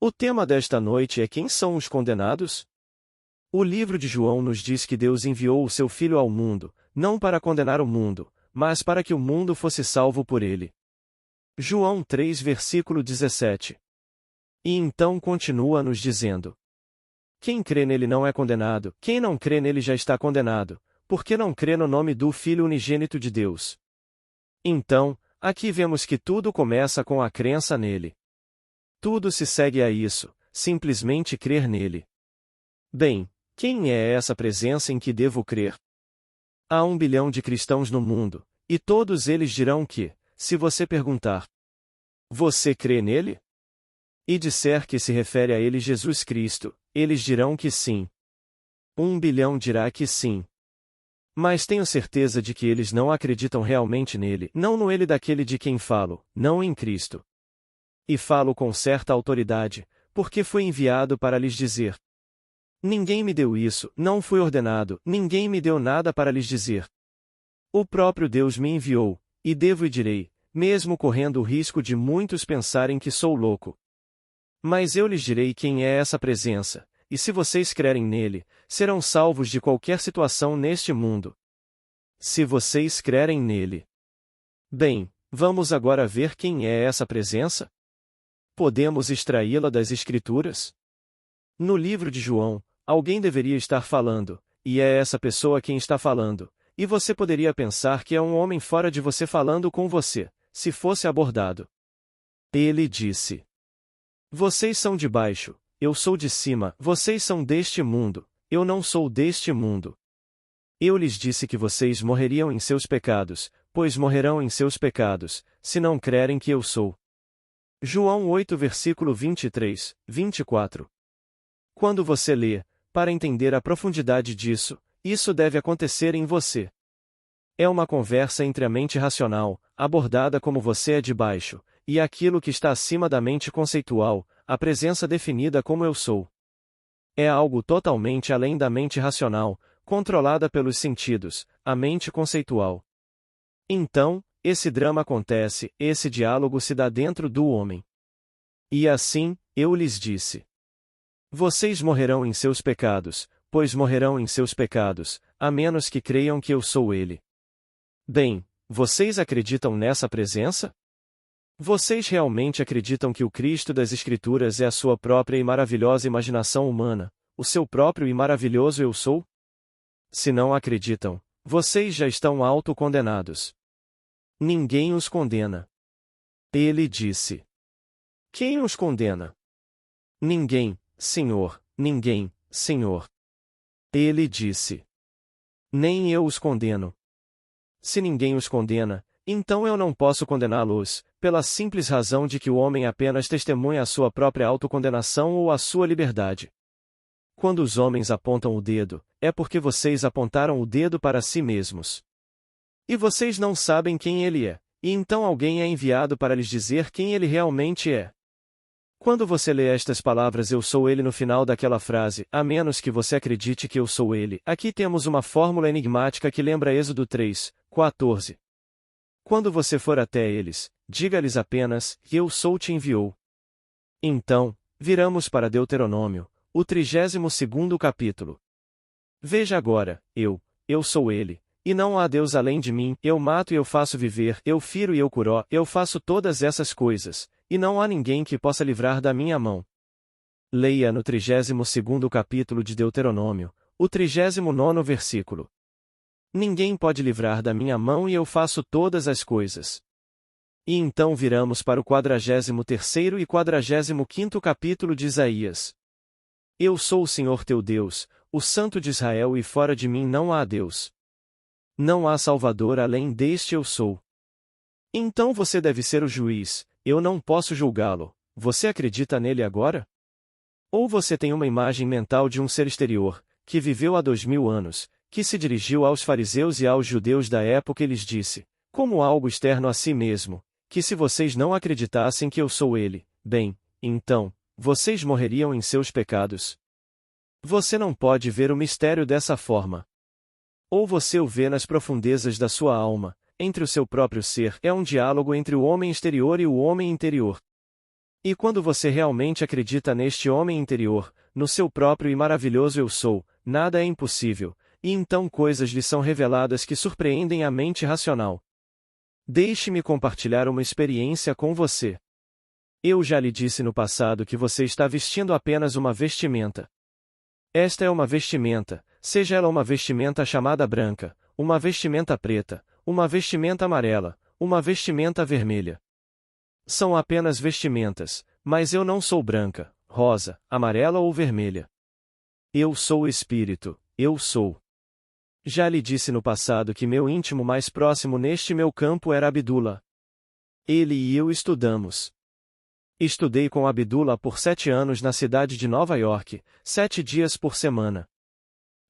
O tema desta noite é: quem são os condenados? O livro de João nos diz que Deus enviou o seu Filho ao mundo, não para condenar o mundo, mas para que o mundo fosse salvo por ele. João 3 versículo 17. E então continua nos dizendo: quem crê nele não é condenado, quem não crê nele já está condenado, porque não crê no nome do Filho unigênito de Deus. Então, aqui vemos que tudo começa com a crença nele. Tudo se segue a isso, simplesmente crer nele. Bem, quem é essa presença em que devo crer? Há 1 bilhão de cristãos no mundo, e todos eles dirão que, se você perguntar: você crê nele? E disser que se refere a ele Jesus Cristo, eles dirão que sim. 1 bilhão dirá que sim. Mas tenho certeza de que eles não acreditam realmente nele, não no ele daquele de quem falo, não em Cristo. E falo com certa autoridade, porque fui enviado para lhes dizer. Ninguém me deu isso, não fui ordenado, ninguém me deu nada para lhes dizer. O próprio Deus me enviou, e devo e direi, mesmo correndo o risco de muitos pensarem que sou louco. Mas eu lhes direi quem é essa presença, e se vocês crerem nele, serão salvos de qualquer situação neste mundo. Se vocês crerem nele. Bem, vamos agora ver quem é essa presença? Podemos extraí-la das Escrituras? No livro de João, alguém deveria estar falando, e é essa pessoa quem está falando, e você poderia pensar que é um homem fora de você falando com você, se fosse abordado. Ele disse: vocês são de baixo, eu sou de cima, vocês são deste mundo, eu não sou deste mundo. Eu lhes disse que vocês morreriam em seus pecados, pois morrerão em seus pecados, se não crerem que eu sou. João 8 versículo 23, 24. Quando você lê, para entender a profundidade disso, isso deve acontecer em você. É uma conversa entre a mente racional, abordada como você é de baixo, e aquilo que está acima da mente conceitual, a presença definida como eu sou. É algo totalmente além da mente racional, controlada pelos sentidos, a mente conceitual. Então, esse drama acontece, esse diálogo se dá dentro do homem. E assim, eu lhes disse: vocês morrerão em seus pecados, pois morrerão em seus pecados, a menos que creiam que eu sou ele. Bem, vocês acreditam nessa presença? Vocês realmente acreditam que o Cristo das Escrituras é a sua própria e maravilhosa imaginação humana, o seu próprio e maravilhoso eu sou? Se não acreditam, vocês já estão autocondenados. Ninguém os condena. Ele disse: quem os condena? Ninguém, Senhor, ninguém, Senhor. Ele disse: nem eu os condeno. Se ninguém os condena, então eu não posso condená-los, pela simples razão de que o homem apenas testemunha a sua própria autocondenação ou a sua liberdade. Quando os homens apontam o dedo, é porque vocês apontaram o dedo para si mesmos. E vocês não sabem quem ele é, e então alguém é enviado para lhes dizer quem ele realmente é. Quando você lê estas palavras eu sou ele no final daquela frase, a menos que você acredite que eu sou ele, aqui temos uma fórmula enigmática que lembra Êxodo 3, 14. Quando você for até eles, diga-lhes apenas, eu sou te enviou. Então, viramos para Deuteronômio, o 32º capítulo. Veja agora, eu sou ele, e não há Deus além de mim, eu mato e eu faço viver, eu firo e eu curo, eu faço todas essas coisas, e não há ninguém que possa livrar da minha mão. Leia no 32º capítulo de Deuteronômio, o 39º versículo. Ninguém pode livrar da minha mão e eu faço todas as coisas. E então viramos para o 43º e 45º capítulo de Isaías. Eu sou o Senhor teu Deus, o Santo de Israel, e fora de mim não há Deus. Não há Salvador além deste eu sou. Então você deve ser o juiz, eu não posso julgá-lo, você acredita nele agora? Ou você tem uma imagem mental de um ser exterior, que viveu há 2000 anos, que se dirigiu aos fariseus e aos judeus da época e lhes disse, como algo externo a si mesmo, que se vocês não acreditassem que eu sou ele, bem, então, vocês morreriam em seus pecados. Você não pode ver o mistério dessa forma. Ou você o vê nas profundezas da sua alma, entre o seu próprio ser, é um diálogo entre o homem exterior e o homem interior. E quando você realmente acredita neste homem interior, no seu próprio e maravilhoso eu sou, nada é impossível, e então coisas lhe são reveladas que surpreendem a mente racional. Deixe-me compartilhar uma experiência com você. Eu já lhe disse no passado que você está vestindo apenas uma vestimenta. Esta é uma vestimenta, seja ela uma vestimenta chamada branca, uma vestimenta preta, uma vestimenta amarela, uma vestimenta vermelha. São apenas vestimentas, mas eu não sou branca, rosa, amarela ou vermelha. Eu sou o Espírito, eu sou. Já lhe disse no passado que meu íntimo mais próximo neste meu campo era Abdullah. Ele e eu estudamos. Estudei com Abdullah por 7 anos na cidade de Nova York, 7 dias por semana.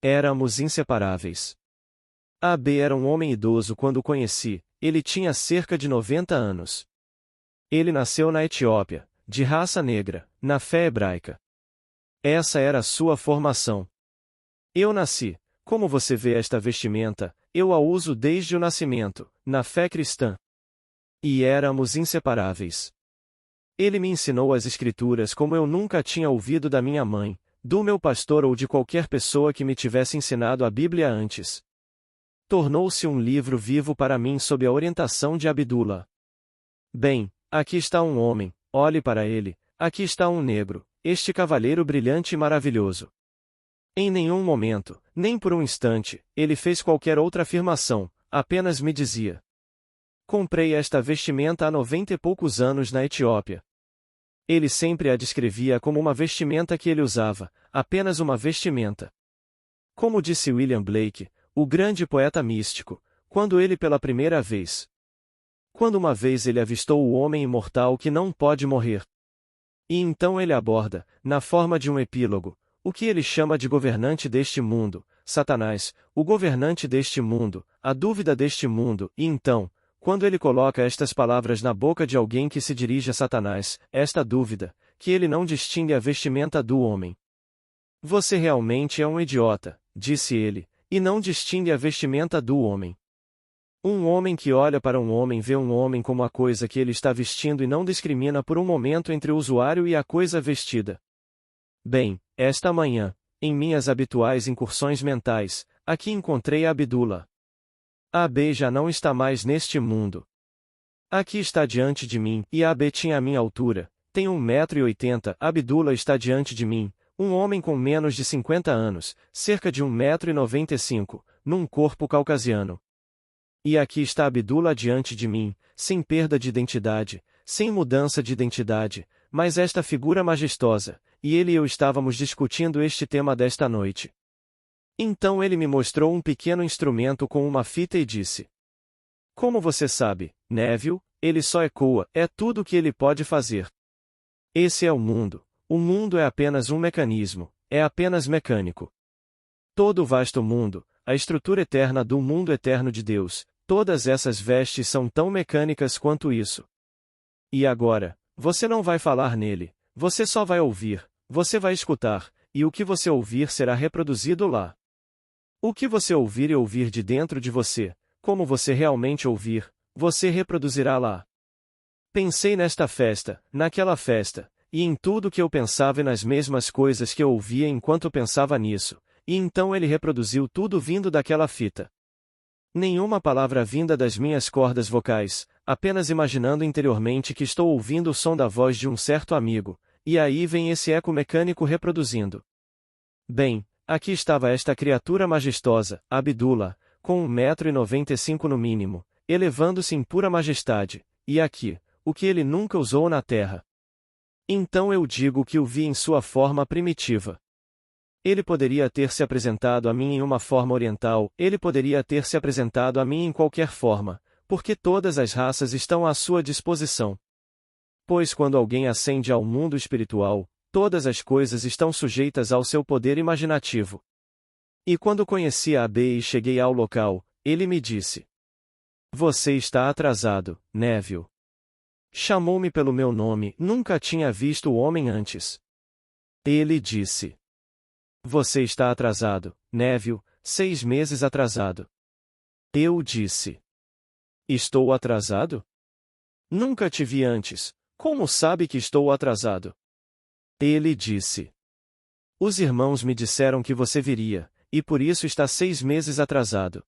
Éramos inseparáveis. AB era um homem idoso quando o conheci, ele tinha cerca de 90 anos. Ele nasceu na Etiópia, de raça negra, na fé hebraica. Essa era a sua formação. Eu nasci, como você vê esta vestimenta, eu a uso desde o nascimento, na fé cristã. E éramos inseparáveis. Ele me ensinou as Escrituras como eu nunca tinha ouvido da minha mãe, do meu pastor ou de qualquer pessoa que me tivesse ensinado a Bíblia antes. Tornou-se um livro vivo para mim sob a orientação de Abdullah. Bem, aqui está um homem, olhe para ele, aqui está um negro, este cavalheiro brilhante e maravilhoso. Em nenhum momento, nem por um instante, ele fez qualquer outra afirmação, apenas me dizia: comprei esta vestimenta há 90 e poucos anos na Etiópia. Ele sempre a descrevia como uma vestimenta que ele usava, apenas uma vestimenta. Como disse William Blake, o grande poeta místico, quando ele pela primeira vez. Quando uma vez ele avistou o homem imortal que não pode morrer. E então ele aborda, na forma de um epílogo, o que ele chama de governante deste mundo, Satanás, o governante deste mundo, a dúvida deste mundo, e então, quando ele coloca estas palavras na boca de alguém que se dirige a Satanás, esta dúvida, que ele não distingue a vestimenta do homem. Você realmente é um idiota, disse ele, e não distingue a vestimenta do homem. Um homem que olha para um homem vê um homem como a coisa que ele está vestindo e não discrimina por um momento entre o usuário e a coisa vestida. Bem, esta manhã, em minhas habituais incursões mentais, aqui encontrei Abdullah. AB já não está mais neste mundo. Aqui está diante de mim, e AB tinha a minha altura, tem 1,80 m, Abdullah está diante de mim, um homem com menos de 50 anos, cerca de 1,95 m, num corpo caucasiano. E aqui está Abdullah diante de mim, sem perda de identidade, sem mudança de identidade, mas esta figura majestosa, e ele e eu estávamos discutindo este tema desta noite. Então ele me mostrou um pequeno instrumento com uma fita e disse: como você sabe, Neville, ele só ecoa, é tudo o que ele pode fazer. Esse é o mundo é apenas um mecanismo, é apenas mecânico. Todo o vasto mundo, a estrutura eterna do mundo eterno de Deus, todas essas vestes são tão mecânicas quanto isso. E agora, você não vai falar nele, você só vai ouvir, você vai escutar, e o que você ouvir será reproduzido lá. O que você ouvir e ouvir de dentro de você, como você realmente ouvir, você reproduzirá lá. Pensei nesta festa, naquela festa, e em tudo que eu pensava e nas mesmas coisas que eu ouvia enquanto pensava nisso, e então ele reproduziu tudo vindo daquela fita. Nenhuma palavra vinda das minhas cordas vocais, apenas imaginando interiormente que estou ouvindo o som da voz de um certo amigo, e aí vem esse eco mecânico reproduzindo. Bem, aqui estava esta criatura majestosa, Abdullah, com 1,95 m no mínimo, elevando-se em pura majestade, e aqui, o que ele nunca usou na terra. Então eu digo que o vi em sua forma primitiva. Ele poderia ter se apresentado a mim em uma forma oriental, ele poderia ter se apresentado a mim em qualquer forma, porque todas as raças estão à sua disposição. Pois quando alguém ascende ao mundo espiritual, todas as coisas estão sujeitas ao seu poder imaginativo. E quando conheci a AB e cheguei ao local, ele me disse: você está atrasado, Neville. Chamou-me pelo meu nome, nunca tinha visto o homem antes. Ele disse: você está atrasado, Neville, 6 meses atrasado. Eu disse: estou atrasado? Nunca te vi antes, Como sabe que estou atrasado? Ele disse. Os irmãos me disseram que você viria, e por isso está 6 meses atrasado.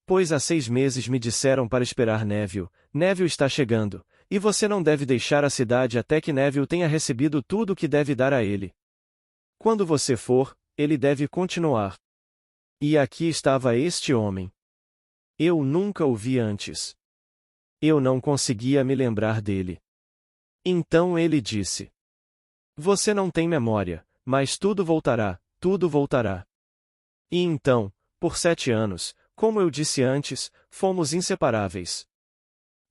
Pois há 6 meses me disseram para esperar Neville. Neville está chegando, e você não deve deixar a cidade até que Neville tenha recebido tudo o que deve dar a ele. Quando você for, ele deve continuar. E aqui estava este homem. Eu nunca o vi antes. Eu não conseguia me lembrar dele. Então ele disse: Você não tem memória, mas tudo voltará, tudo voltará. E então, por 7 anos, como eu disse antes, fomos inseparáveis.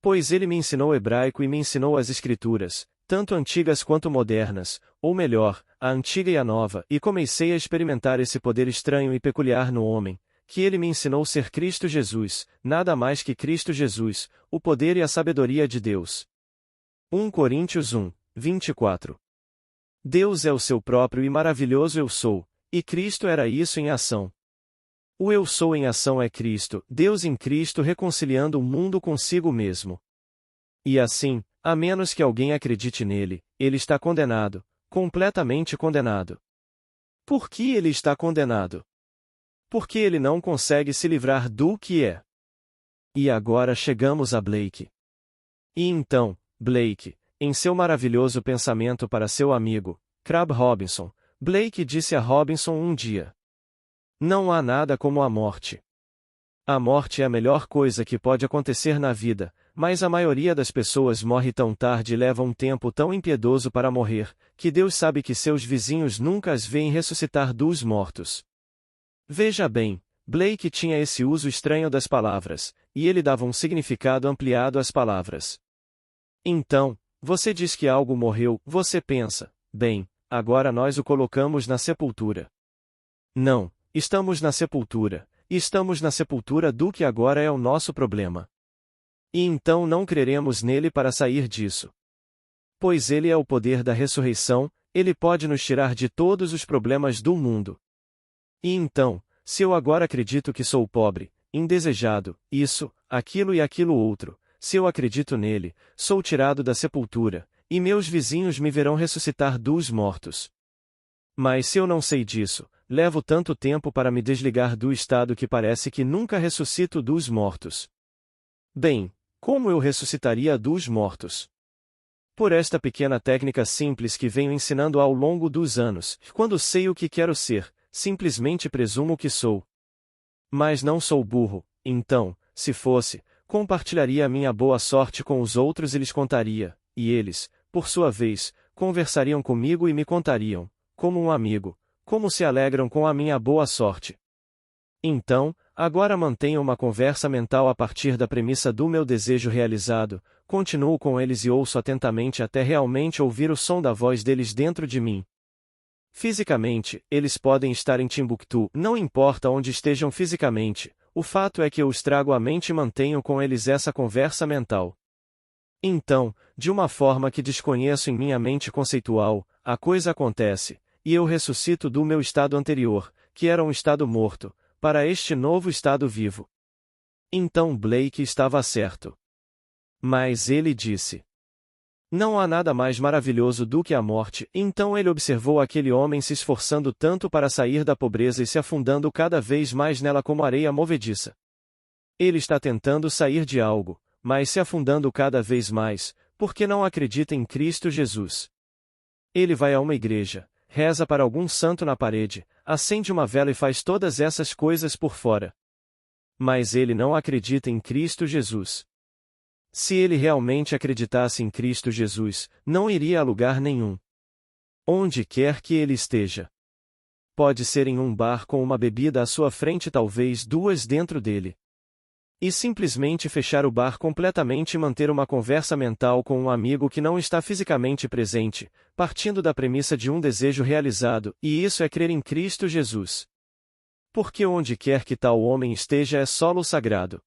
Pois ele me ensinou hebraico e me ensinou as escrituras, tanto antigas quanto modernas, ou melhor, a antiga e a nova, e comecei a experimentar esse poder estranho e peculiar no homem, que ele me ensinou ser Cristo Jesus, nada mais que Cristo Jesus, o poder e a sabedoria de Deus. 1 Coríntios 1, 24. Deus é o seu próprio e maravilhoso eu sou, e Cristo era isso em ação. O eu sou em ação é Cristo, Deus em Cristo reconciliando o mundo consigo mesmo. E assim, a menos que alguém acredite nele, ele está condenado, completamente condenado. Por que ele está condenado? Porque ele não consegue se livrar do que é. E agora chegamos a Blake. E então, Blake, em seu maravilhoso pensamento para seu amigo, Crab Robinson, Blake disse a Robinson um dia: Não há nada como a morte. A morte é a melhor coisa que pode acontecer na vida, mas a maioria das pessoas morre tão tarde e leva um tempo tão impiedoso para morrer, que Deus sabe que seus vizinhos nunca as veem ressuscitar dos mortos. Veja bem, Blake tinha esse uso estranho das palavras, e ele dava um significado ampliado às palavras. Então, você diz que algo morreu, você pensa, bem, agora nós o colocamos na sepultura. Não, estamos na sepultura, e estamos na sepultura do que agora é o nosso problema. E então não creremos nele para sair disso. Pois ele é o poder da ressurreição, ele pode nos tirar de todos os problemas do mundo. E então, se eu agora acredito que sou pobre, indesejado, isso, aquilo e aquilo outro, se eu acredito nele, sou tirado da sepultura, e meus vizinhos me verão ressuscitar dos mortos. Mas se eu não sei disso, levo tanto tempo para me desligar do estado que parece que nunca ressuscito dos mortos. Bem, como eu ressuscitaria dos mortos? Por esta pequena técnica simples que venho ensinando ao longo dos anos, quando sei o que quero ser, simplesmente presumo que sou. Mas não sou burro, então, se fosse, compartilharia a minha boa sorte com os outros e lhes contaria, e eles, por sua vez, conversariam comigo e me contariam, como um amigo, como se alegram com a minha boa sorte. Então, agora mantenho uma conversa mental a partir da premissa do meu desejo realizado, continuo com eles e ouço atentamente até realmente ouvir o som da voz deles dentro de mim. Fisicamente, eles podem estar em Timbuktu, não importa onde estejam fisicamente, o fato é que eu os trago à mente e mantenho com eles essa conversa mental. Então, de uma forma que desconheço em minha mente conceitual, a coisa acontece, e eu ressuscito do meu estado anterior, que era um estado morto, para este novo estado vivo. Então Blake estava certo. Mas ele disse: Não há nada mais maravilhoso do que a morte. Então ele observou aquele homem se esforçando tanto para sair da pobreza e se afundando cada vez mais nela como areia movediça. Ele está tentando sair de algo, mas se afundando cada vez mais, porque não acredita em Cristo Jesus. Ele vai a uma igreja, reza para algum santo na parede, acende uma vela e faz todas essas coisas por fora. Mas ele não acredita em Cristo Jesus. Se ele realmente acreditasse em Cristo Jesus, não iria a lugar nenhum. Onde quer que ele esteja. Pode ser em um bar com uma bebida à sua frente, talvez 2 dentro dele. E simplesmente fechar o bar completamente e manter uma conversa mental com um amigo que não está fisicamente presente, partindo da premissa de um desejo realizado, e isso é crer em Cristo Jesus. Porque onde quer que tal homem esteja é solo sagrado.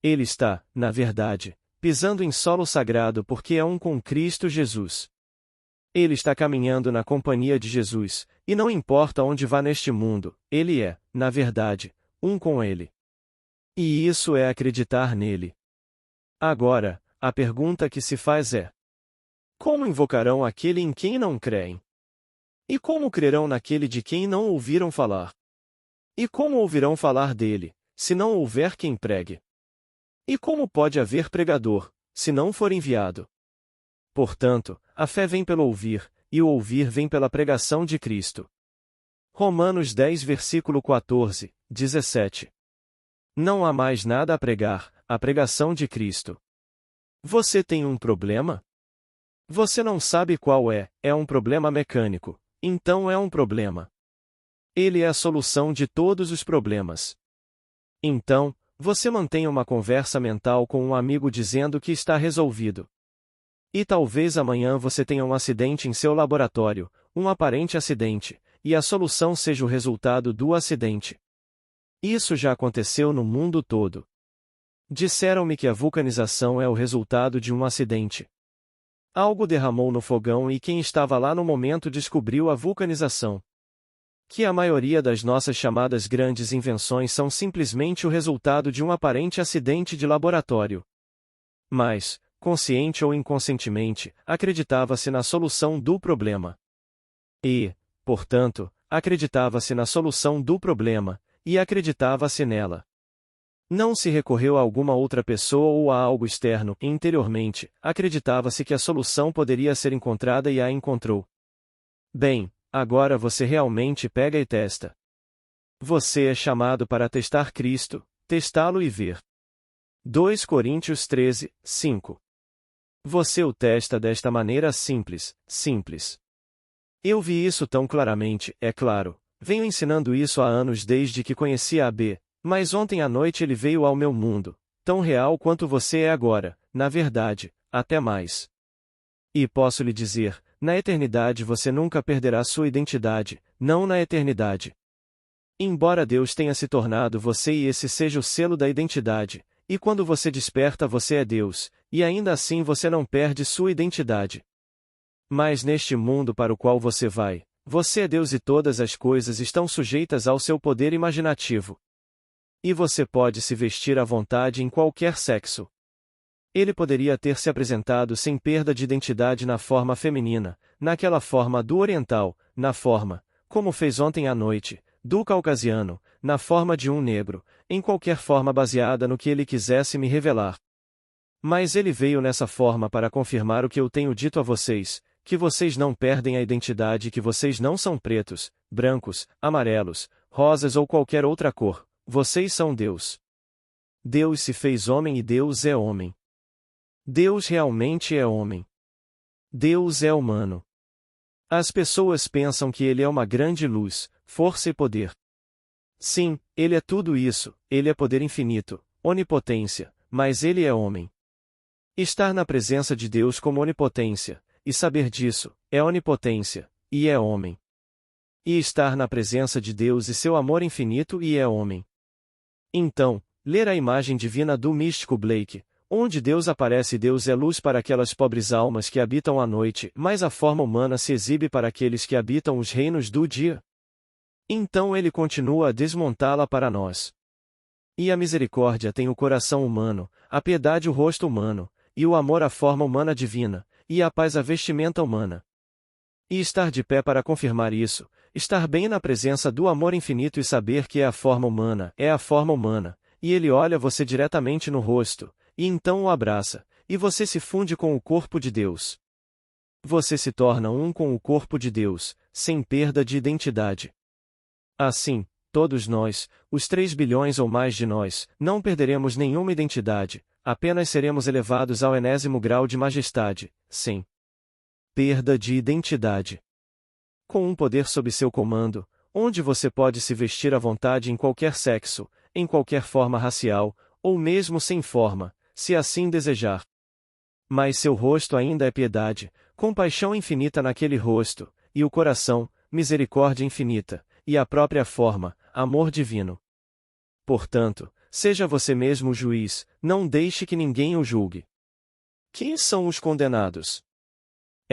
Ele está, na verdade, pisando em solo sagrado porque é um com Cristo Jesus. Ele está caminhando na companhia de Jesus, e não importa onde vá neste mundo, ele é, na verdade, um com ele. E isso é acreditar nele. Agora, a pergunta que se faz é: Como invocarão aquele em quem não creem? E como crerão naquele de quem não ouviram falar? E como ouvirão falar dele, se não houver quem pregue? E como pode haver pregador, se não for enviado? Portanto, a fé vem pelo ouvir, e o ouvir vem pela pregação de Cristo. Romanos 10 versículo 14, 17. Não há mais nada a pregar, a pregação de Cristo. Você tem um problema? Você não sabe qual é um problema mecânico, então é um problema. Ele é a solução de todos os problemas. Então, você mantém uma conversa mental com um amigo dizendo que está resolvido. E talvez amanhã você tenha um acidente em seu laboratório, um aparente acidente, e a solução seja o resultado do acidente. Isso já aconteceu no mundo todo. Disseram-me que a vulcanização é o resultado de um acidente. Algo derramou no fogão e quem estava lá no momento descobriu a vulcanização. Que a maioria das nossas chamadas grandes invenções são simplesmente o resultado de um aparente acidente de laboratório. Mas, consciente ou inconscientemente, acreditava-se na solução do problema. E, portanto, acreditava-se na solução do problema, e acreditava-se nela. Não se recorreu a alguma outra pessoa ou a algo externo, e interiormente, acreditava-se que a solução poderia ser encontrada e a encontrou. Bem, agora você realmente pega e testa. Você é chamado para testar Cristo, testá-lo e ver. 2 Coríntios 13, 5. Você o testa desta maneira simples, simples. Eu vi isso tão claramente, é claro, venho ensinando isso há anos desde que conheci a AB. Mas ontem à noite ele veio ao meu mundo, tão real quanto você é agora, na verdade, até mais. E posso lhe dizer, na eternidade você nunca perderá sua identidade, não na eternidade. Embora Deus tenha se tornado você e esse seja o selo da identidade, e quando você desperta você é Deus, e ainda assim você não perde sua identidade. Mas neste mundo para o qual você vai, você é Deus e todas as coisas estão sujeitas ao seu poder imaginativo. E você pode se vestir à vontade em qualquer sexo. Ele poderia ter se apresentado sem perda de identidade na forma feminina, naquela forma do oriental, na forma, como fez ontem à noite, do caucasiano, na forma de um negro, em qualquer forma baseada no que ele quisesse me revelar. Mas ele veio nessa forma para confirmar o que eu tenho dito a vocês, que vocês não perdem a identidade e que vocês não são pretos, brancos, amarelos, rosas ou qualquer outra cor. Vocês são Deus. Deus se fez homem e Deus é homem. Deus realmente é homem. Deus é humano. As pessoas pensam que ele é uma grande luz, força e poder. Sim, ele é tudo isso, ele é poder infinito, onipotência, mas ele é homem. Estar na presença de Deus como onipotência, e saber disso, é onipotência, e é homem. E estar na presença de Deus e seu amor infinito e é homem. Então, ler a imagem divina do místico Blake, onde Deus aparece e Deus é luz para aquelas pobres almas que habitam a noite, mas a forma humana se exibe para aqueles que habitam os reinos do dia. Então ele continua a desmontá-la para nós. E a misericórdia tem o coração humano, a piedade o rosto humano, e o amor a forma humana divina, e a paz a vestimenta humana. E estar de pé para confirmar isso, estar bem na presença do amor infinito e saber que é a forma humana, e ele olha você diretamente no rosto, e então o abraça, e você se funde com o corpo de Deus. Você se torna um com o corpo de Deus, sem perda de identidade. Assim, todos nós, os 3 bilhões ou mais de nós, não perderemos nenhuma identidade, apenas seremos elevados ao enésimo grau de majestade, sem perda de identidade. Com um poder sob seu comando, onde você pode se vestir à vontade em qualquer sexo, em qualquer forma racial, ou mesmo sem forma, se assim desejar. Mas seu rosto ainda é piedade, compaixão infinita naquele rosto, e o coração, misericórdia infinita, e a própria forma, amor divino. Portanto, seja você mesmo o juiz, não deixe que ninguém o julgue. Quem são os condenados?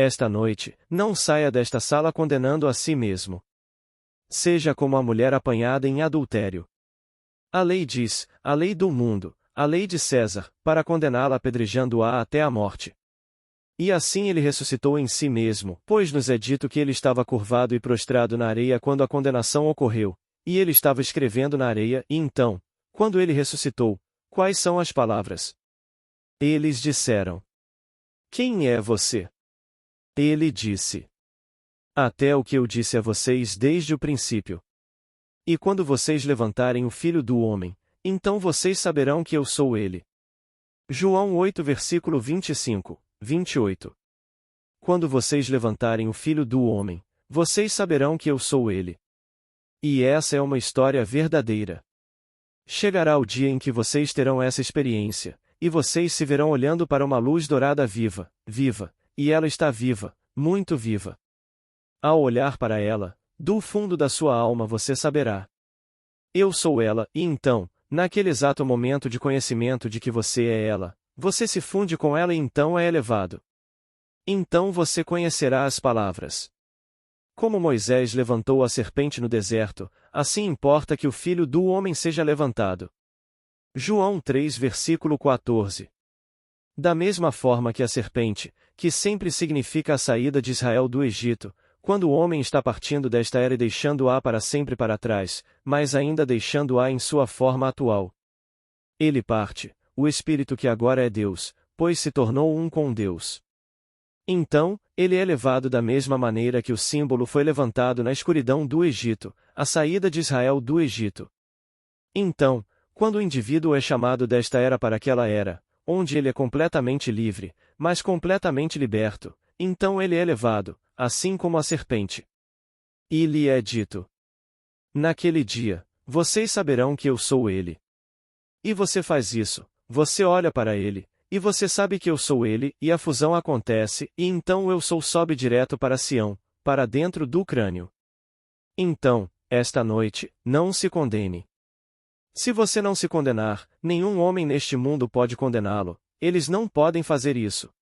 Esta noite, não saia desta sala condenando a si mesmo. Seja como a mulher apanhada em adultério. A lei diz, a lei do mundo, a lei de César, para condená-la apedrejando-a até a morte. E assim ele ressuscitou em si mesmo, pois nos é dito que ele estava curvado e prostrado na areia quando a condenação ocorreu, e ele estava escrevendo na areia, e então, quando ele ressuscitou, quais são as palavras? Eles disseram: Quem é você? Ele disse: Até o que eu disse a vocês desde o princípio. E quando vocês levantarem o Filho do Homem, então vocês saberão que eu sou ele. João 8 versículo 25, 28. Quando vocês levantarem o Filho do Homem, vocês saberão que eu sou ele. E essa é uma história verdadeira. Chegará o dia em que vocês terão essa experiência, e vocês se verão olhando para uma luz dourada viva, viva, e ela está viva, muito viva. Ao olhar para ela, do fundo da sua alma você saberá: Eu sou ela, e então, naquele exato momento de conhecimento de que você é ela, você se funde com ela e então é elevado. Então você conhecerá as palavras. Como Moisés levantou a serpente no deserto, assim importa que o Filho do Homem seja levantado. João 3 versículo 14. Da mesma forma que a serpente, que sempre significa a saída de Israel do Egito, quando o homem está partindo desta era e deixando-a para sempre para trás, mas ainda deixando-a em sua forma atual. Ele parte, o Espírito que agora é Deus, pois se tornou um com Deus. Então, ele é levado da mesma maneira que o símbolo foi levantado na escuridão do Egito, a saída de Israel do Egito. Então, quando o indivíduo é chamado desta era para aquela era, onde ele é completamente livre, mas completamente liberto, então ele é levado, assim como a serpente. E lhe é dito: Naquele dia, vocês saberão que eu sou ele. E você faz isso, você olha para ele, e você sabe que eu sou ele, e a fusão acontece, e então eu sou sobe direto para Sião, para dentro do crânio. Então, esta noite, não se condene. Se você não se condenar, nenhum homem neste mundo pode condená-lo, eles não podem fazer isso.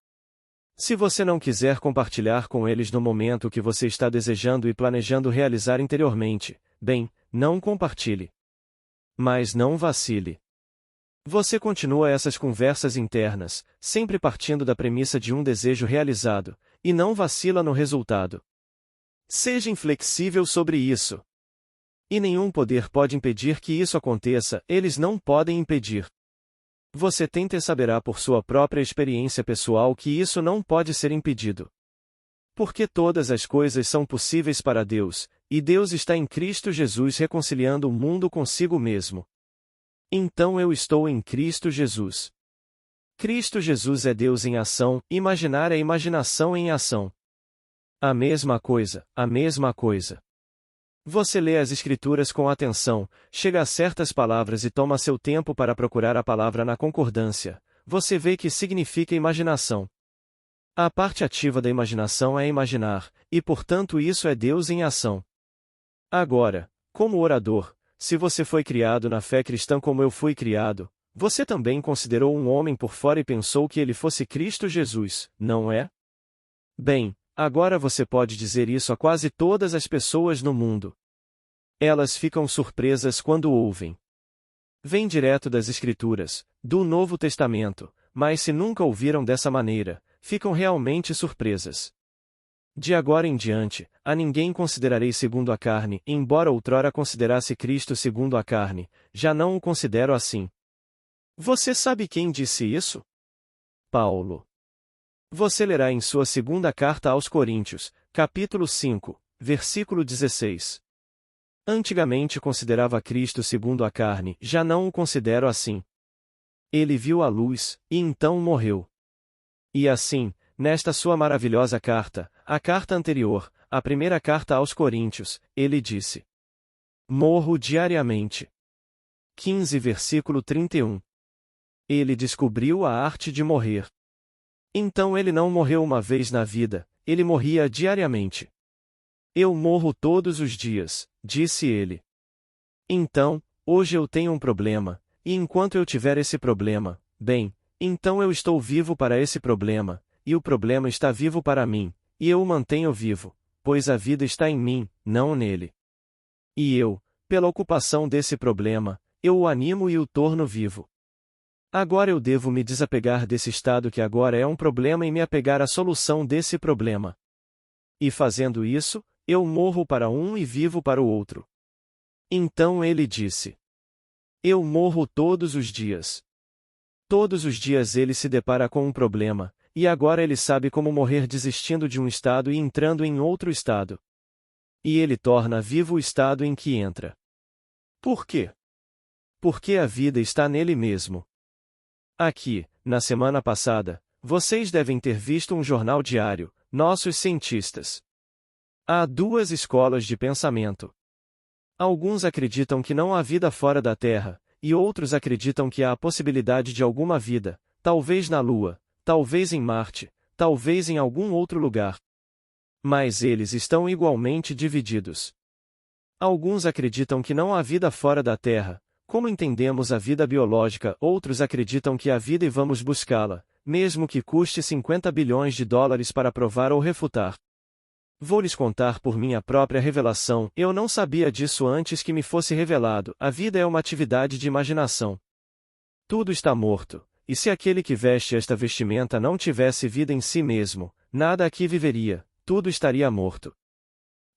Se você não quiser compartilhar com eles no momento que você está desejando e planejando realizar interiormente, bem, não compartilhe. Mas não vacile. Você continua essas conversas internas, sempre partindo da premissa de um desejo realizado, e não vacila no resultado. Seja inflexível sobre isso. E nenhum poder pode impedir que isso aconteça, eles não podem impedir. Você tenta e saberá por sua própria experiência pessoal que isso não pode ser impedido. Porque todas as coisas são possíveis para Deus, e Deus está em Cristo Jesus reconciliando o mundo consigo mesmo. Então eu estou em Cristo Jesus. Cristo Jesus é Deus em ação, imaginar é imaginação em ação. A mesma coisa, a mesma coisa. Você lê as Escrituras com atenção, chega a certas palavras e toma seu tempo para procurar a palavra na concordância, você vê que significa imaginação. A parte ativa da imaginação é imaginar, e portanto isso é Deus em ação. Agora, como orador, se você foi criado na fé cristã como eu fui criado, você também considerou um homem por fora e pensou que ele fosse Cristo Jesus, não é? Bem, agora você pode dizer isso a quase todas as pessoas no mundo. Elas ficam surpresas quando ouvem. Vem direto das Escrituras, do Novo Testamento, mas se nunca ouviram dessa maneira, ficam realmente surpresas. De agora em diante, a ninguém considerarei segundo a carne, embora outrora considerasse Cristo segundo a carne, já não o considero assim. Você sabe quem disse isso? Paulo. Você lerá em sua segunda carta aos Coríntios, capítulo 5, versículo 16. Antigamente considerava Cristo segundo a carne, já não o considero assim. Ele viu a luz, e então morreu. E assim, nesta sua maravilhosa carta, a carta anterior, a primeira carta aos Coríntios, ele disse: Morro diariamente. 15 versículo 31. Ele descobriu a arte de morrer. Então ele não morreu uma vez na vida, ele morria diariamente. Eu morro todos os dias, disse ele. Então, hoje eu tenho um problema, e enquanto eu tiver esse problema, bem, então eu estou vivo para esse problema, e o problema está vivo para mim, e eu o mantenho vivo, pois a vida está em mim, não nele. E eu, pela ocupação desse problema, eu o animo e o torno vivo. Agora eu devo me desapegar desse estado que agora é um problema e me apegar à solução desse problema. E fazendo isso, eu morro para um e vivo para o outro. Então ele disse: Eu morro todos os dias. Todos os dias ele se depara com um problema, e agora ele sabe como morrer desistindo de um estado e entrando em outro estado. E ele torna vivo o estado em que entra. Por quê? Porque a vida está nele mesmo. Aqui, na semana passada, vocês devem ter visto um jornal diário, Nossos Cientistas. Há duas escolas de pensamento. Alguns acreditam que não há vida fora da Terra, e outros acreditam que há a possibilidade de alguma vida, talvez na Lua, talvez em Marte, talvez em algum outro lugar. Mas eles estão igualmente divididos. Alguns acreditam que não há vida fora da Terra, como entendemos a vida biológica, outros acreditam que há vida e vamos buscá-la, mesmo que custe 50 bilhões de dólares para provar ou refutar. Vou lhes contar por minha própria revelação, eu não sabia disso antes que me fosse revelado, a vida é uma atividade de imaginação. Tudo está morto, e se aquele que veste esta vestimenta não tivesse vida em si mesmo, nada aqui viveria, tudo estaria morto.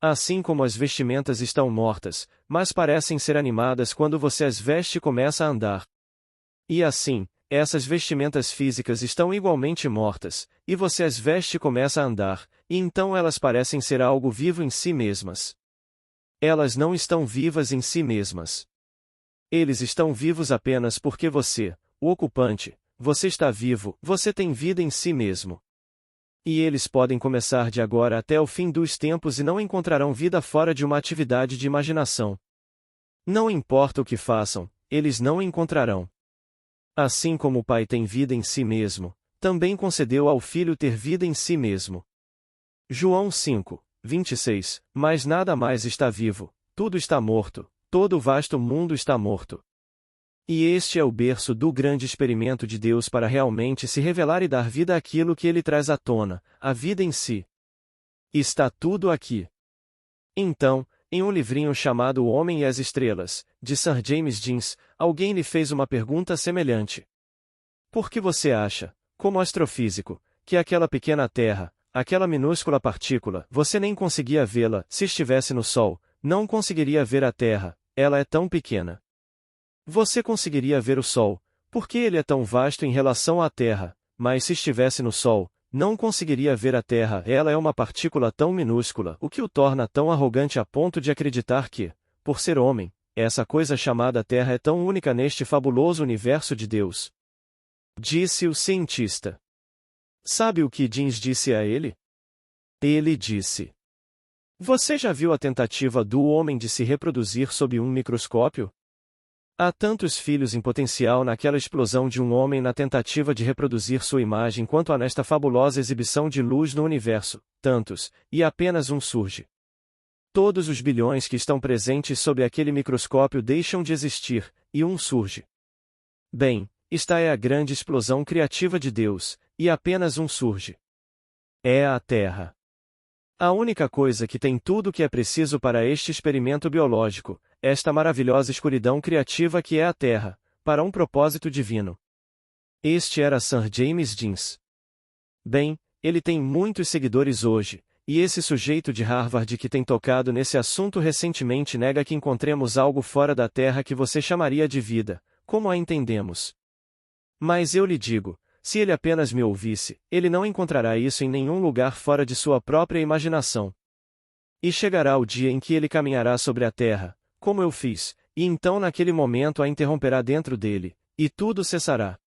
Assim como as vestimentas estão mortas, mas parecem ser animadas quando você as veste e começa a andar. E assim, essas vestimentas físicas estão igualmente mortas, e você as veste e começa a andar, e então elas parecem ser algo vivo em si mesmas. Elas não estão vivas em si mesmas. Eles estão vivos apenas porque você, o ocupante, você está vivo, você tem vida em si mesmo. E eles podem começar de agora até o fim dos tempos e não encontrarão vida fora de uma atividade de imaginação. Não importa o que façam, eles não encontrarão. Assim como o Pai tem vida em si mesmo, também concedeu ao Filho ter vida em si mesmo. João 5, 26, mas nada mais está vivo, tudo está morto, todo o vasto mundo está morto. E este é o berço do grande experimento de Deus para realmente se revelar e dar vida àquilo que ele traz à tona, a vida em si. Está tudo aqui. Então, em um livrinho chamado O Homem e as Estrelas, de Sir James Jeans, alguém lhe fez uma pergunta semelhante. Por que você acha, como astrofísico, que aquela pequena Terra, aquela minúscula partícula, você nem conseguia vê-la, se estivesse no Sol, não conseguiria ver a Terra, ela é tão pequena. Você conseguiria ver o Sol, porque ele é tão vasto em relação à Terra, mas se estivesse no Sol, não conseguiria ver a Terra, ela é uma partícula tão minúscula, o que o torna tão arrogante a ponto de acreditar que, por ser homem, essa coisa chamada Terra é tão única neste fabuloso universo de Deus. Disse o cientista. Sabe o que Jeans disse a ele? Ele disse: Você já viu a tentativa do homem de se reproduzir sob um microscópio? Há tantos filhos em potencial naquela explosão de um homem na tentativa de reproduzir sua imagem quanto há nesta fabulosa exibição de luz no universo, tantos, e apenas um surge. Todos os bilhões que estão presentes sob aquele microscópio deixam de existir, e um surge. Bem, esta é a grande explosão criativa de Deus, e apenas um surge. É a Terra. A única coisa que tem tudo o que é preciso para este experimento biológico, esta maravilhosa escuridão criativa que é a Terra, para um propósito divino. Este era Sir James Jeans. Bem, ele tem muitos seguidores hoje, e esse sujeito de Harvard que tem tocado nesse assunto recentemente nega que encontremos algo fora da Terra que você chamaria de vida, como a entendemos. Mas eu lhe digo, se ele apenas me ouvisse, ele não encontrará isso em nenhum lugar fora de sua própria imaginação. E chegará o dia em que ele caminhará sobre a terra, como eu fiz, e então naquele momento a interromperá dentro dele, e tudo cessará.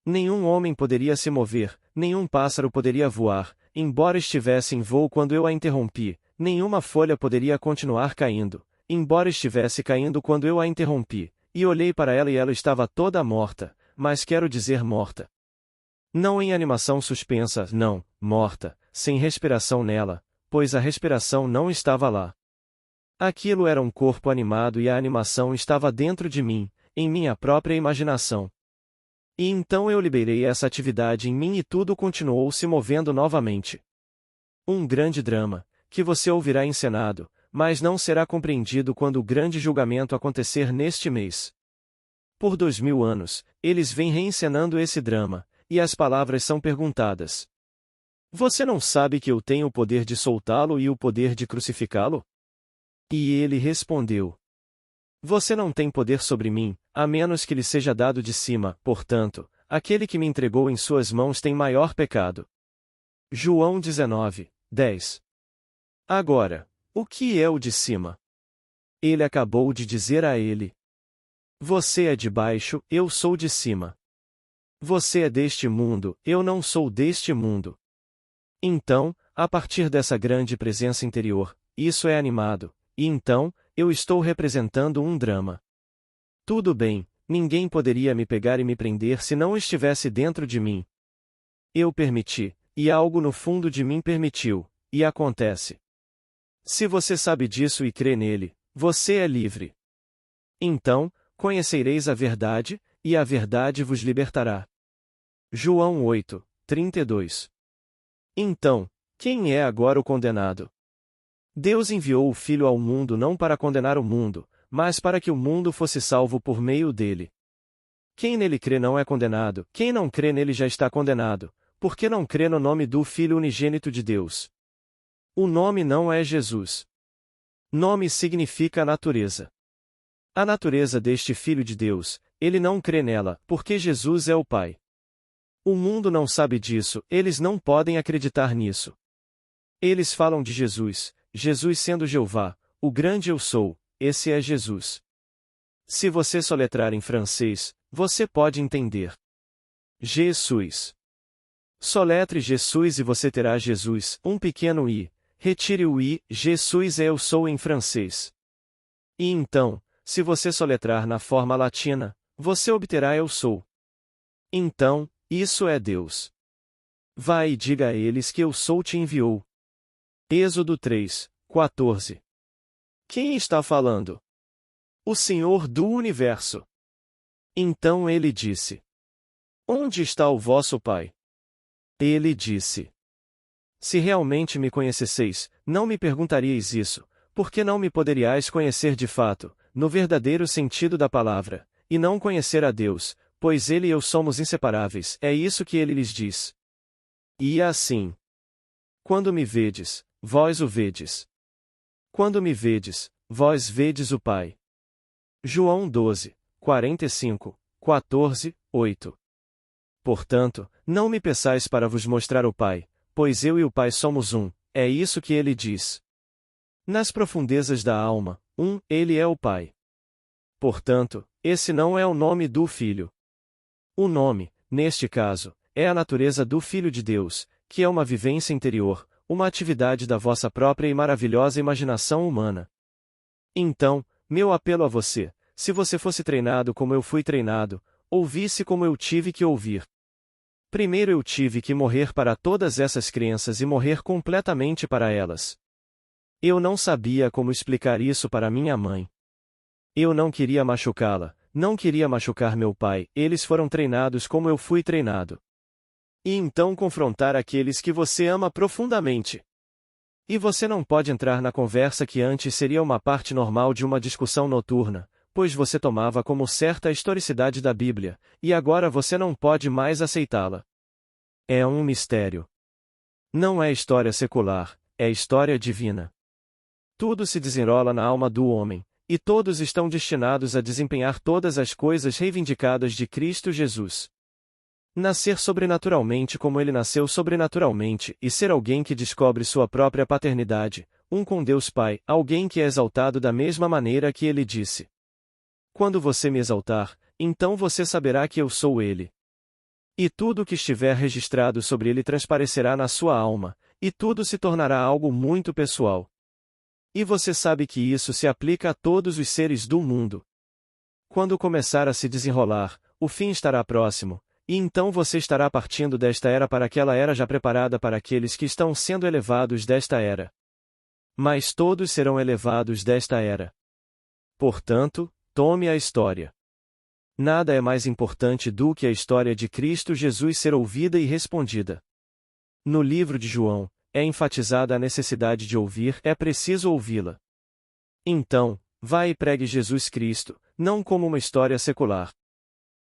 Nenhum homem poderia se mover, nenhum pássaro poderia voar, embora estivesse em voo quando eu a interrompi, nenhuma folha poderia continuar caindo, embora estivesse caindo quando eu a interrompi, e olhei para ela e ela estava toda morta, mas quero dizer morta. Não em animação suspensa, não, morta, sem respiração nela, pois a respiração não estava lá. Aquilo era um corpo animado e a animação estava dentro de mim, em minha própria imaginação. E então eu liberei essa atividade em mim e tudo continuou se movendo novamente. Um grande drama, que você ouvirá encenado, mas não será compreendido quando o grande julgamento acontecer neste mês. Por 2000 anos, eles vêm reencenando esse drama, e as palavras são perguntadas. Você não sabe que eu tenho o poder de soltá-lo e o poder de crucificá-lo? E ele respondeu: Você não tem poder sobre mim, a menos que lhe seja dado de cima, portanto, aquele que me entregou em suas mãos tem maior pecado. João 19, 10. Agora, o que é o de cima? Ele acabou de dizer a ele: Você é de baixo, eu sou de cima. Você é deste mundo, eu não sou deste mundo. Então, a partir dessa grande presença interior, isso é animado, e então, eu estou representando um drama. Tudo bem, ninguém poderia me pegar e me prender se não estivesse dentro de mim. Eu permiti, e algo no fundo de mim permitiu, e acontece. Se você sabe disso e crê nele, você é livre. Então, conhecereis a verdade, e a verdade vos libertará. João 8, 32. Então, quem é agora o condenado? Deus enviou o Filho ao mundo não para condenar o mundo, mas para que o mundo fosse salvo por meio dele. Quem nele crê não é condenado, quem não crê nele já está condenado, porque não crê no nome do Filho unigênito de Deus. O nome não é Jesus. Nome significa natureza. A natureza deste Filho de Deus, ele não crê nela, porque Jesus é o Pai. O mundo não sabe disso, eles não podem acreditar nisso. Eles falam de Jesus, Jesus sendo Jeová, o grande eu sou, esse é Jesus. Se você soletrar em francês, você pode entender. Jesus. Soletre Jesus e você terá Jesus, um pequeno i, retire o i, Jesus é eu sou em francês. E então, se você soletrar na forma latina, você obterá eu sou. Então, isso é Deus. Vai e diga a eles que eu sou te enviou. Êxodo 3, 14. Quem está falando? O Senhor do Universo. Então ele disse: Onde está o vosso Pai? Ele disse: Se realmente me conhecesseis, não me perguntaríeis isso, porque não me poderiais conhecer de fato, no verdadeiro sentido da palavra, e não conhecer a Deus, pois ele e eu somos inseparáveis, é isso que ele lhes diz. E assim: Quando me vedes, vós o vedes. Quando me vedes, vós vedes o Pai. João 12, 45, 14, 8. Portanto, não me peçais para vos mostrar o Pai, pois eu e o Pai somos um, é isso que ele diz. Nas profundezas da alma, ele é o Pai. Portanto, esse não é o nome do Filho. O nome, neste caso, é a natureza do Filho de Deus, que é uma vivência interior, uma atividade da vossa própria e maravilhosa imaginação humana. Então, meu apelo a você, se você fosse treinado como eu fui treinado, ouvisse como eu tive que ouvir. Primeiro eu tive que morrer para todas essas crenças e morrer completamente para elas. Eu não sabia como explicar isso para minha mãe. Eu não queria machucá-la, não queria machucar meu pai, eles foram treinados como eu fui treinado. E então confrontar aqueles que você ama profundamente. E você não pode entrar na conversa que antes seria uma parte normal de uma discussão noturna, pois você tomava como certa a historicidade da Bíblia, e agora você não pode mais aceitá-la. É um mistério. Não é história secular, é história divina. Tudo se desenrola na alma do homem, e todos estão destinados a desempenhar todas as coisas reivindicadas de Cristo Jesus. Nascer sobrenaturalmente como ele nasceu sobrenaturalmente e ser alguém que descobre sua própria paternidade, um com Deus Pai, alguém que é exaltado da mesma maneira que ele disse. Quando você me exaltar, então você saberá que eu sou ele. E tudo o que estiver registrado sobre ele transparecerá na sua alma, e tudo se tornará algo muito pessoal. E você sabe que isso se aplica a todos os seres do mundo. Quando começar a se desenrolar, o fim estará próximo, e então você estará partindo desta era para aquela era já preparada para aqueles que estão sendo elevados desta era. Mas todos serão elevados desta era. Portanto, tome a história. Nada é mais importante do que a história de Cristo Jesus ser ouvida e respondida. No livro de João, é enfatizada a necessidade de ouvir, é preciso ouvi-la. Então, vá e pregue Jesus Cristo, não como uma história secular.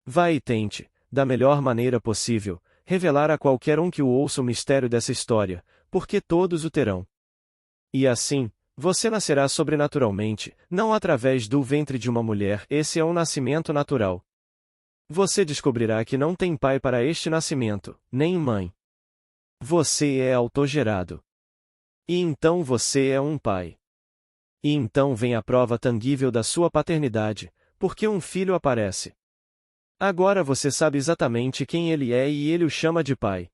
Vá e tente, da melhor maneira possível, revelar a qualquer um que o ouça o mistério dessa história, porque todos o terão. E assim, você nascerá sobrenaturalmente, não através do ventre de uma mulher, esse é um nascimento natural. Você descobrirá que não tem pai para este nascimento, nem mãe. Você é autogerado. E então você é um pai. E então vem a prova tangível da sua paternidade, porque um filho aparece. Agora você sabe exatamente quem ele é e ele o chama de pai.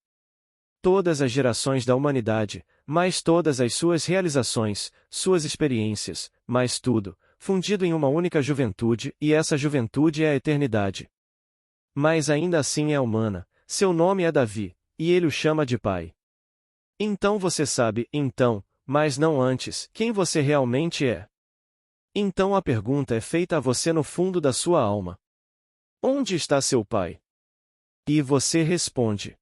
Todas as gerações da humanidade, mais todas as suas realizações, suas experiências, mais tudo, fundido em uma única juventude, e essa juventude é a eternidade. Mas ainda assim é humana, seu nome é Davi, e ele o chama de pai. Então você sabe, então, mas não antes, quem você realmente é. Então a pergunta é feita a você no fundo da sua alma: onde está seu pai? E você responde: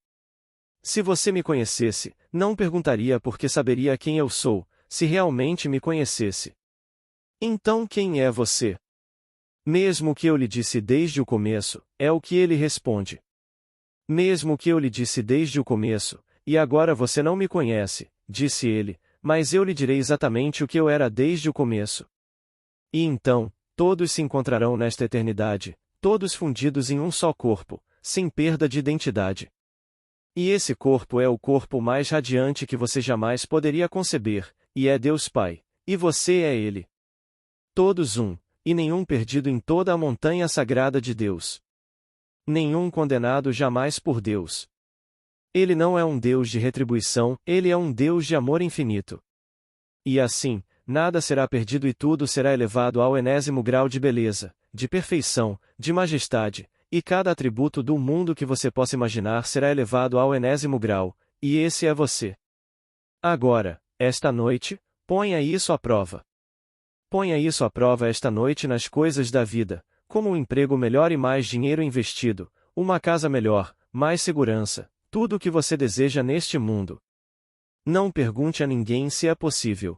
se você me conhecesse, não perguntaria porque saberia quem eu sou, se realmente me conhecesse. Então quem é você? Mesmo que eu lhe disse desde o começo, é o que ele responde. Mesmo que eu lhe disse desde o começo, e agora você não me conhece, disse ele, mas eu lhe direi exatamente o que eu era desde o começo. E então, todos se encontrarão nesta eternidade, todos fundidos em um só corpo, sem perda de identidade. E esse corpo é o corpo mais radiante que você jamais poderia conceber, e é Deus Pai, e você é Ele. Todos um, e nenhum perdido em toda a montanha sagrada de Deus. Nenhum condenado jamais por Deus. Ele não é um Deus de retribuição, ele é um Deus de amor infinito. E assim, nada será perdido e tudo será elevado ao enésimo grau de beleza, de perfeição, de majestade, e cada atributo do mundo que você possa imaginar será elevado ao enésimo grau, e esse é você. Agora, esta noite, ponha isso à prova. Ponha isso à prova esta noite nas coisas da vida, como um emprego melhor e mais dinheiro investido, uma casa melhor, mais segurança, tudo o que você deseja neste mundo. Não pergunte a ninguém se é possível.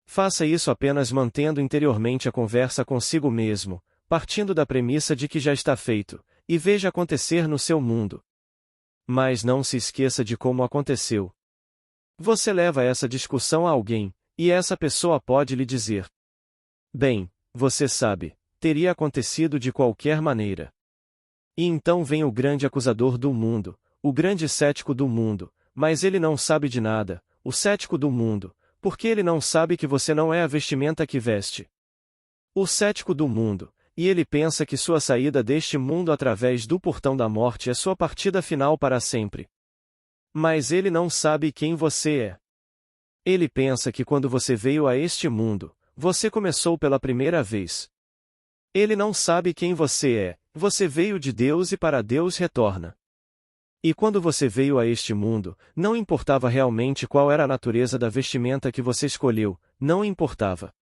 Faça isso apenas mantendo interiormente a conversa consigo mesmo, partindo da premissa de que já está feito, e veja acontecer no seu mundo. Mas não se esqueça de como aconteceu. Você leva essa discussão a alguém, e essa pessoa pode lhe dizer: bem, você sabe, teria acontecido de qualquer maneira. E então vem o grande acusador do mundo, o grande cético do mundo, mas ele não sabe de nada, o cético do mundo, porque ele não sabe que você não é a vestimenta que veste. O cético do mundo, e ele pensa que sua saída deste mundo através do portão da morte é sua partida final para sempre. Mas ele não sabe quem você é. Ele pensa que quando você veio a este mundo, você começou pela primeira vez. Ele não sabe quem você veio de Deus e para Deus retorna. E quando você veio a este mundo, não importava realmente qual era a natureza da vestimenta que você escolheu, não importava.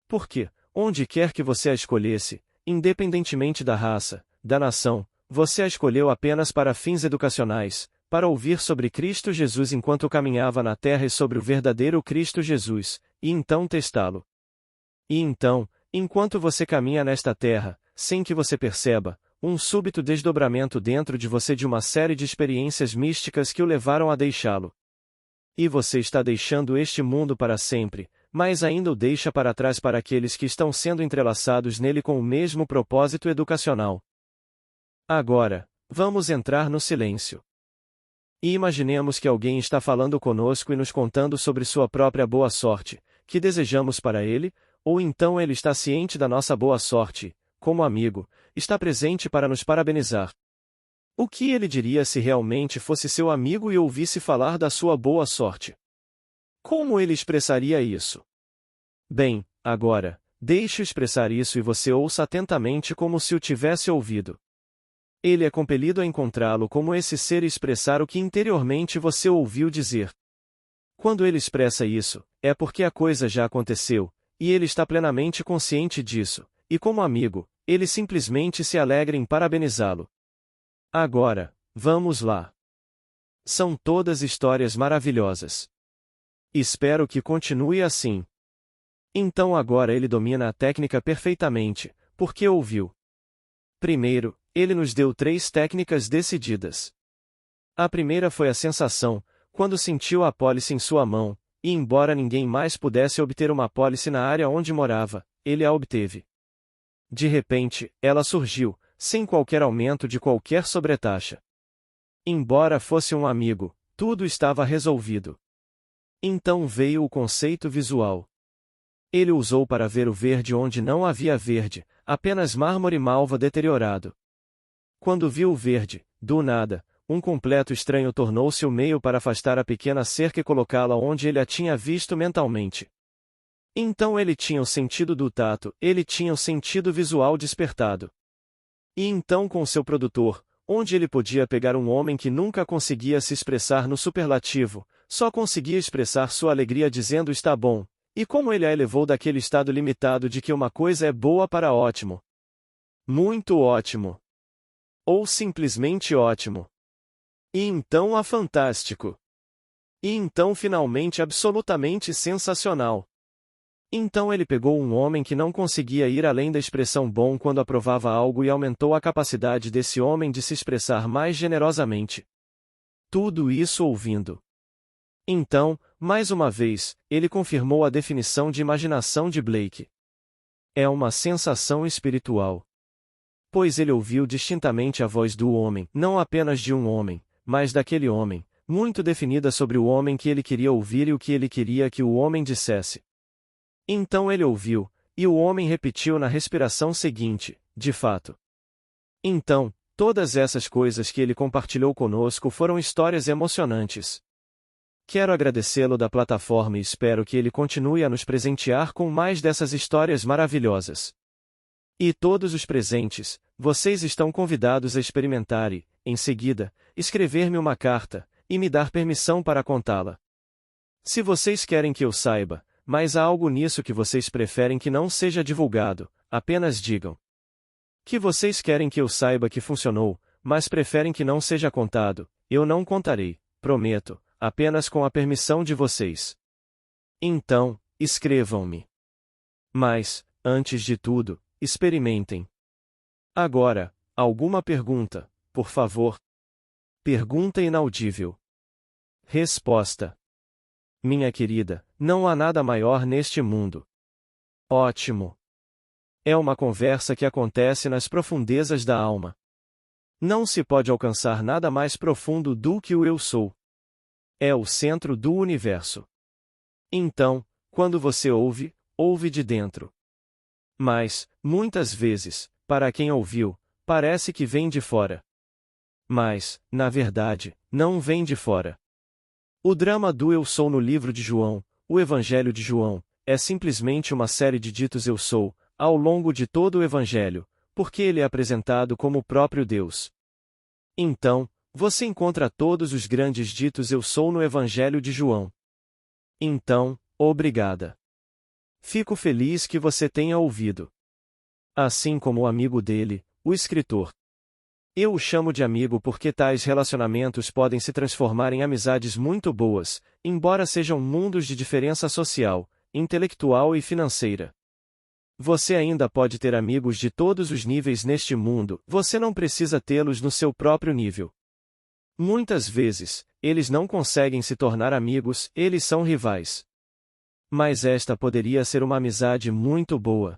Porque, onde quer que você a escolhesse, independentemente da raça, da nação, você a escolheu apenas para fins educacionais, para ouvir sobre Cristo Jesus enquanto caminhava na terra e sobre o verdadeiro Cristo Jesus, e então testá-lo. E então, enquanto você caminha nesta terra, sem que você perceba, um súbito desdobramento dentro de você de uma série de experiências místicas que o levaram a deixá-lo. E você está deixando este mundo para sempre, mas ainda o deixa para trás para aqueles que estão sendo entrelaçados nele com o mesmo propósito educacional. Agora, vamos entrar no silêncio. E imaginemos que alguém está falando conosco e nos contando sobre sua própria boa sorte, que desejamos para ele, ou então ele está ciente da nossa boa sorte, como amigo, está presente para nos parabenizar. O que ele diria se realmente fosse seu amigo e ouvisse falar da sua boa sorte? Como ele expressaria isso? Bem, agora, deixe-o expressar isso e você ouça atentamente como se o tivesse ouvido. Ele é compelido a encontrá-lo como esse ser e expressar o que interiormente você ouviu dizer. Quando ele expressa isso, é porque a coisa já aconteceu, e ele está plenamente consciente disso, e como amigo, ele simplesmente se alegra em parabenizá-lo. Agora, vamos lá. São todas histórias maravilhosas. Espero que continue assim. Então agora ele domina a técnica perfeitamente, porque ouviu. Primeiro, ele nos deu 3 técnicas decididas. A primeira foi a sensação, quando sentiu a apólice em sua mão, e embora ninguém mais pudesse obter uma apólice na área onde morava, ele a obteve. De repente, ela surgiu, sem qualquer aumento de qualquer sobretaxa. Embora fosse um amigo, tudo estava resolvido. Então veio o conceito visual. Ele usou para ver o verde onde não havia verde, apenas mármore malva deteriorado. Quando viu o verde, do nada, um completo estranho tornou-se o meio para afastar a pequena cerca e colocá-la onde ele a tinha visto mentalmente. Então ele tinha o sentido do tato, ele tinha o sentido visual despertado. E então com seu produtor, onde ele podia pegar um homem que nunca conseguia se expressar no superlativo, só conseguia expressar sua alegria dizendo está bom, e como ele a elevou daquele estado limitado de que uma coisa é boa para ótimo. Muito ótimo. Ou simplesmente ótimo. E então a fantástico. E então finalmente absolutamente sensacional. Então ele pegou um homem que não conseguia ir além da expressão bom quando aprovava algo e aumentou a capacidade desse homem de se expressar mais generosamente. Tudo isso ouvindo. Então, mais uma vez, ele confirmou a definição de imaginação de Blake. É uma sensação espiritual. Pois ele ouviu distintamente a voz do homem, não apenas de um homem, mas daquele homem, muito definida sobre o homem que ele queria ouvir e o que ele queria que o homem dissesse. Então ele ouviu, e o homem repetiu na respiração seguinte, de fato. Então, todas essas coisas que ele compartilhou conosco foram histórias emocionantes. Quero agradecê-lo da plataforma e espero que ele continue a nos presentear com mais dessas histórias maravilhosas. E todos os presentes, vocês estão convidados a experimentar e, em seguida, escrever-me uma carta, e me dar permissão para contá-la. Se vocês querem que eu saiba, mas há algo nisso que vocês preferem que não seja divulgado, apenas digam. Que vocês querem que eu saiba que funcionou, mas preferem que não seja contado, eu não contarei, prometo, apenas com a permissão de vocês. Então, escrevam-me. Mas, antes de tudo, experimentem. Agora, alguma pergunta, por favor? Pergunta inaudível. Resposta. Minha querida, não há nada maior neste mundo. Ótimo. É uma conversa que acontece nas profundezas da alma. Não se pode alcançar nada mais profundo do que o eu sou. É o centro do universo. Então, quando você ouve, ouve de dentro. Mas, muitas vezes, para quem ouviu, parece que vem de fora. Mas, na verdade, não vem de fora. O drama do Eu Sou no livro de João, o Evangelho de João, é simplesmente uma série de ditos Eu Sou, ao longo de todo o Evangelho, porque ele é apresentado como o próprio Deus. Então, você encontra todos os grandes ditos Eu Sou no Evangelho de João. Então, obrigada. Fico feliz que você tenha ouvido. Assim como o amigo dele, o escritor. Eu o chamo de amigo porque tais relacionamentos podem se transformar em amizades muito boas, embora sejam mundos de diferença social, intelectual e financeira. Você ainda pode ter amigos de todos os níveis neste mundo, você não precisa tê-los no seu próprio nível. Muitas vezes, eles não conseguem se tornar amigos, eles são rivais. Mas esta poderia ser uma amizade muito boa.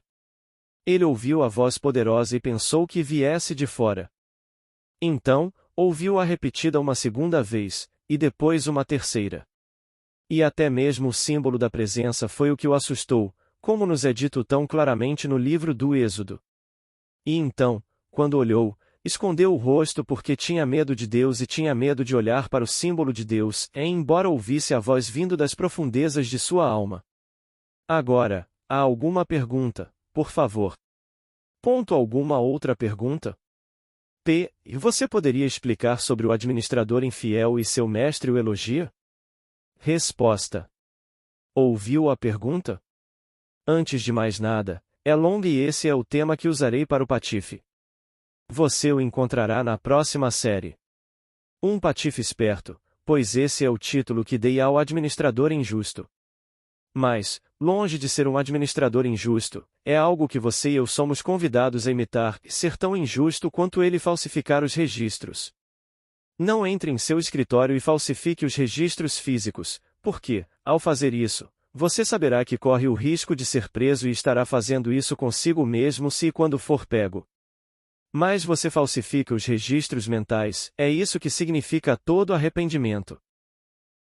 Ele ouviu a voz poderosa e pensou que viesse de fora. Então, ouviu-a repetida uma segunda vez, e depois uma terceira. E até mesmo o símbolo da presença foi o que o assustou, como nos é dito tão claramente no livro do Êxodo. E então, quando olhou, escondeu o rosto porque tinha medo de Deus e tinha medo de olhar para o símbolo de Deus, embora ouvisse a voz vindo das profundezas de sua alma. Agora, há alguma pergunta, por favor? Alguma outra pergunta? E você poderia explicar sobre o administrador infiel e seu mestre o elogia? Resposta. Ouviu a pergunta? Antes de mais nada, é longo e esse é o tema que usarei para o patife. Você o encontrará na próxima série. Um patife esperto, pois esse é o título que dei ao administrador injusto. Mas, longe de ser um administrador injusto, é algo que você e eu somos convidados a imitar, ser tão injusto quanto ele falsificar os registros. Não entre em seu escritório e falsifique os registros físicos, porque, ao fazer isso, você saberá que corre o risco de ser preso e estará fazendo isso consigo mesmo se e quando for pego. Mas você falsifica os registros mentais, é isso que significa todo arrependimento.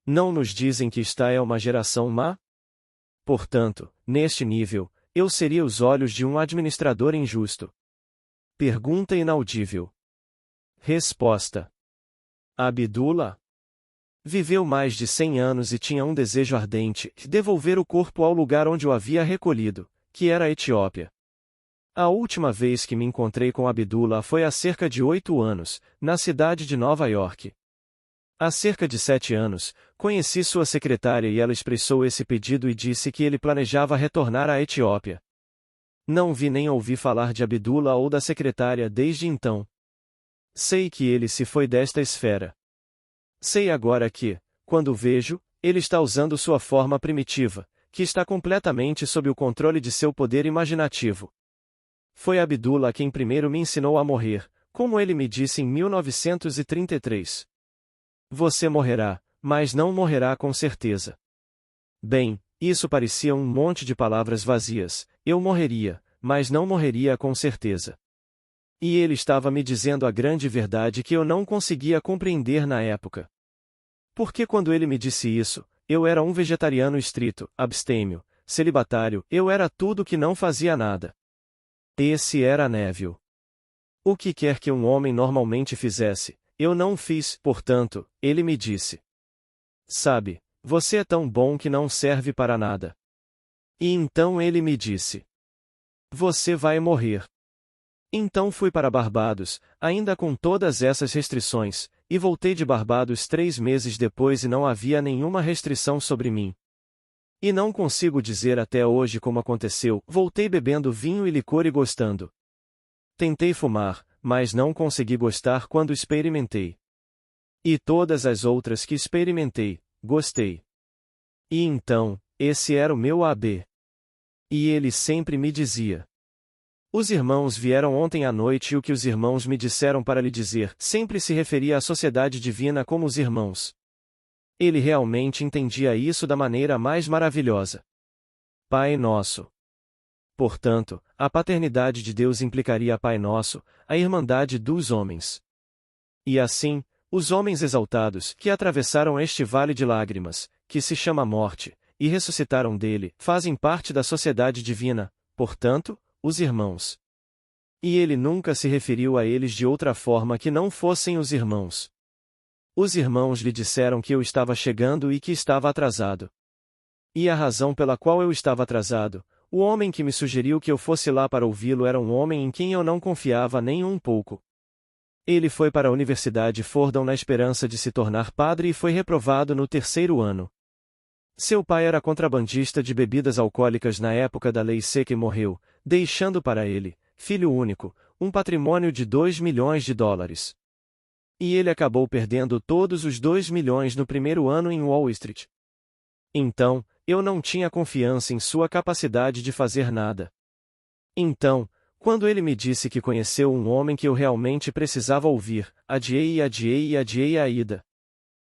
Não nos dizem que esta é uma geração má? Portanto, neste nível, eu seria os olhos de um administrador injusto. Pergunta inaudível. Resposta. Abdullah viveu mais de 100 anos e tinha um desejo ardente, devolver o corpo ao lugar onde o havia recolhido, que era a Etiópia. A última vez que me encontrei com Abdullah foi há cerca de 8 anos, na cidade de Nova York. Há cerca de 7 anos, conheci sua secretária e ela expressou esse pedido e disse que ele planejava retornar à Etiópia. Não vi nem ouvi falar de Abdullah ou da secretária desde então. Sei que ele se foi desta esfera. Sei agora que, quando o vejo, ele está usando sua forma primitiva, que está completamente sob o controle de seu poder imaginativo. Foi Abdullah quem primeiro me ensinou a morrer, como ele me disse em 1933. Você morrerá, mas não morrerá com certeza. Bem, isso parecia um monte de palavras vazias, eu morreria, mas não morreria com certeza. E ele estava me dizendo a grande verdade que eu não conseguia compreender na época. Porque quando ele me disse isso, eu era um vegetariano estrito, abstêmio, celibatário, eu era tudo que não fazia nada. Esse era Neville. O que quer que um homem normalmente fizesse, eu não fiz, portanto, ele me disse. Sabe, você é tão bom que não serve para nada. E então ele me disse. Você vai morrer. Então fui para Barbados, ainda com todas essas restrições, e voltei de Barbados 3 meses depois e não havia nenhuma restrição sobre mim. E não consigo dizer até hoje como aconteceu, voltei bebendo vinho e licor e gostando. Tentei fumar, mas não consegui gostar quando experimentei. E todas as outras que experimentei, gostei. E então, esse era o meu AB. E ele sempre me dizia. Os irmãos vieram ontem à noite e o que os irmãos me disseram para lhe dizer sempre se referia à sociedade divina como os irmãos. Ele realmente entendia isso da maneira mais maravilhosa. Pai Nosso. Portanto, a paternidade de Deus implicaria a Pai Nosso, a irmandade dos homens. E assim, os homens exaltados, que atravessaram este vale de lágrimas, que se chama morte, e ressuscitaram dele, fazem parte da sociedade divina, portanto, os irmãos. E ele nunca se referiu a eles de outra forma que não fossem os irmãos. Os irmãos lhe disseram que eu estava chegando e que estava atrasado. E a razão pela qual eu estava atrasado, o homem que me sugeriu que eu fosse lá para ouvi-lo era um homem em quem eu não confiava nem um pouco. Ele foi para a Universidade Fordham na esperança de se tornar padre e foi reprovado no 3º ano. Seu pai era contrabandista de bebidas alcoólicas na época da lei seca e morreu, deixando para ele, filho único, um patrimônio de $2 milhões. E ele acabou perdendo todos os 2 milhões no primeiro ano em Wall Street. Então, eu não tinha confiança em sua capacidade de fazer nada. Então, quando ele me disse que conheceu um homem que eu realmente precisava ouvir, adiei a ida.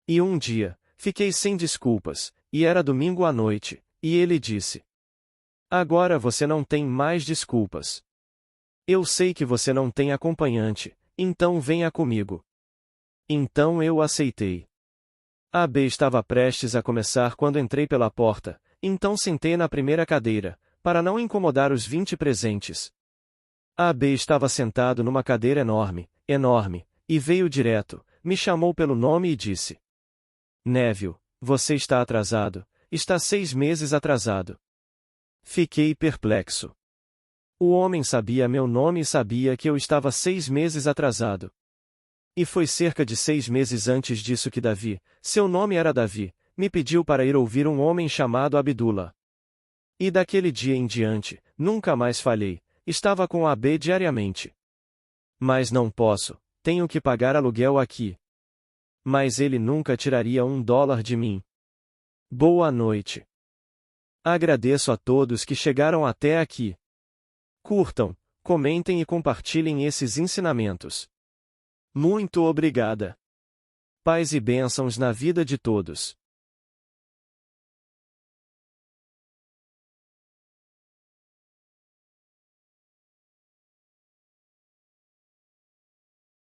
E um dia, fiquei sem desculpas, e era domingo à noite, e ele disse: Agora você não tem mais desculpas. Eu sei que você não tem acompanhante, então venha comigo. Então eu aceitei. A B estava prestes a começar quando entrei pela porta, então sentei na primeira cadeira, para não incomodar os 20 presentes. A B estava sentado numa cadeira enorme, e veio direto, me chamou pelo nome e disse: Neville, você está atrasado, está 6 meses atrasado. Fiquei perplexo. O homem sabia meu nome e sabia que eu estava 6 meses atrasado. E foi cerca de 6 meses antes disso que Davi, seu nome era Davi, me pediu para ir ouvir um homem chamado Abdullah. E daquele dia em diante, nunca mais falhei, estava com a AB diariamente. Mas não posso, tenho que pagar aluguel aqui. Mas ele nunca tiraria $1 de mim. Boa noite. Agradeço a todos que chegaram até aqui. Curtam, comentem e compartilhem esses ensinamentos. Muito obrigada. Paz e bênçãos na vida de todos.